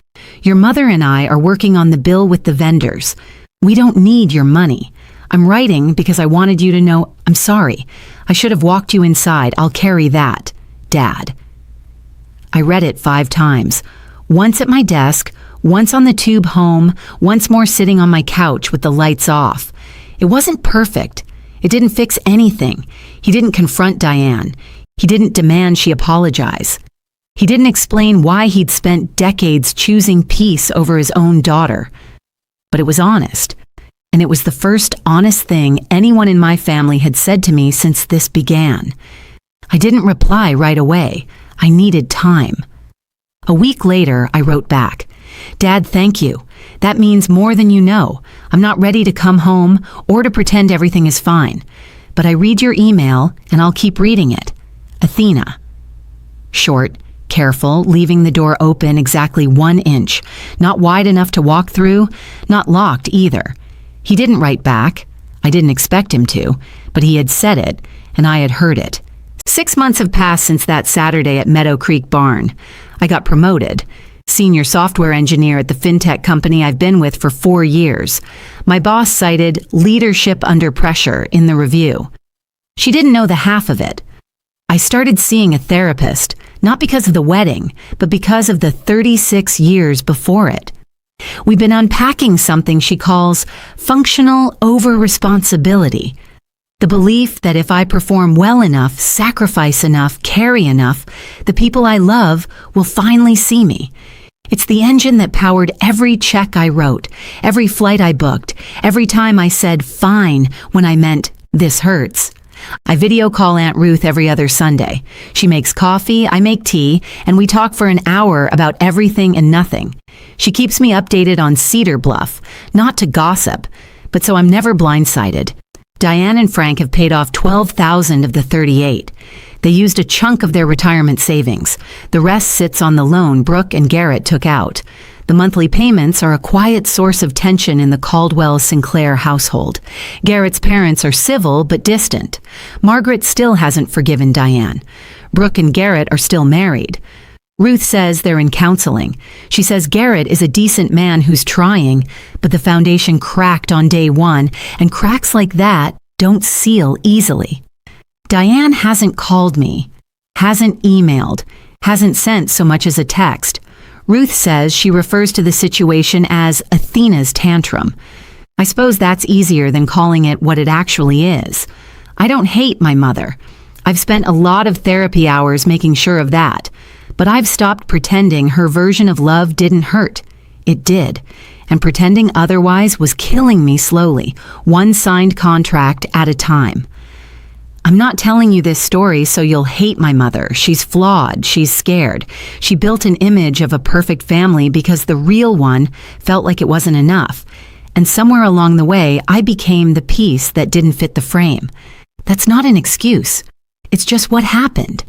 Your mother and I are working on the bill with the vendors. We don't need your money. I'm writing because I wanted you to know I'm sorry. I should have walked you inside. I'll carry that. Dad. I read it 5 times. Once at my desk, once on the tube home, once more sitting on my couch with the lights off. It wasn't perfect. It didn't fix anything. He didn't confront Diane. He didn't demand she apologize. He didn't explain why he'd spent decades choosing peace over his own daughter. But it was honest. And it was the first honest thing anyone in my family had said to me since this began. I didn't reply right away. I needed time. A week later, I wrote back, "Dad, thank you. That means more than you know. I'm not ready to come home or to pretend everything is fine. But I read your email and I'll keep reading it. Athena." Short, careful, leaving the door open exactly 1 inch. Not wide enough to walk through, not locked either. He didn't write back. I didn't expect him to, but he had said it and I had heard it. 6 months have passed since that Saturday at Meadow Creek Barn. I got promoted. Senior software engineer at the fintech company I've been with for 4 years. My boss cited leadership under pressure in the review. She didn't know the half of it. I started seeing a therapist, not because of the wedding, but because of the 36 years before it. We've been unpacking something she calls functional over-responsibility. The belief that if I perform well enough, sacrifice enough, carry enough, the people I love will finally see me. It's the engine that powered every check I wrote, every flight I booked, every time I said fine when I meant this hurts. I video call Aunt Ruth every other Sunday. She makes coffee, I make tea, and we talk for an hour about everything and nothing. She keeps me updated on Cedar Bluff, not to gossip, but so I'm never blindsided. Diane and Frank have paid off $12,000 of the $38,000. They used a chunk of their retirement savings. The rest sits on the loan Brooke and Garrett took out. The monthly payments are a quiet source of tension in the Caldwell-Sinclair household. Garrett's parents are civil but distant. Margaret still hasn't forgiven Diane. Brooke and Garrett are still married. Ruth says they're in counseling. She says Garrett is a decent man who's trying, but the foundation cracked on day 1, and cracks like that don't seal easily. Diane hasn't called me, hasn't emailed, hasn't sent so much as a text. Ruth says she refers to the situation as Athena's tantrum. I suppose that's easier than calling it what it actually is. I don't hate my mother. I've spent a lot of therapy hours making sure of that. But I've stopped pretending her version of love didn't hurt. It did. And pretending otherwise was killing me slowly, one signed contract at a time. I'm not telling you this story so you'll hate my mother. She's flawed. She's scared. She built an image of a perfect family because the real one felt like it wasn't enough. And somewhere along the way, I became the piece that didn't fit the frame. That's not an excuse. It's just what happened.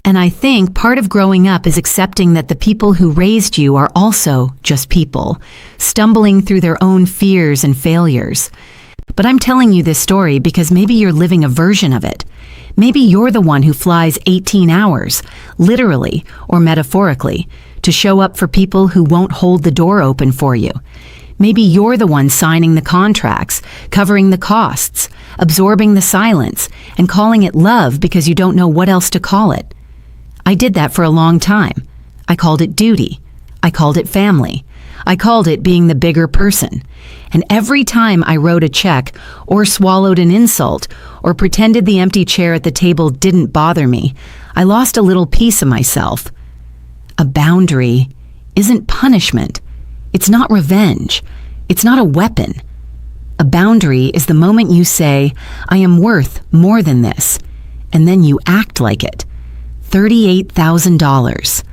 And I think part of growing up is accepting that the people who raised you are also just people, stumbling through their own fears and failures. But I'm telling you this story because maybe you're living a version of it. Maybe you're the one who flies 18 hours, literally or metaphorically, to show up for people who won't hold the door open for you. Maybe you're the one signing the contracts, covering the costs, absorbing the silence, and calling it love because you don't know what else to call it. I did that for a long time. I called it duty. I called it family. I called it being the bigger person. And every time I wrote a check or swallowed an insult or pretended the empty chair at the table didn't bother me, I lost a little piece of myself. A boundary isn't punishment. It's not revenge. It's not a weapon. A boundary is the moment you say, I am worth more than this. and then you act like it. $38,000.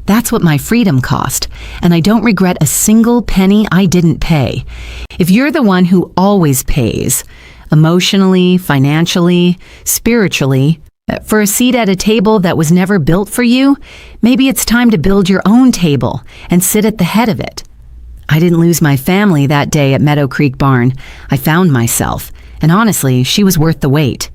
That's what my freedom cost, and I don't regret a single penny I didn't pay. If you're the one who always pays, emotionally, financially, spiritually, for a seat at a table that was never built for you, maybe it's time to build your own table and sit at the head of it. I didn't lose my family that day at Meadow Creek Barn. I found myself, and honestly, she was worth the wait.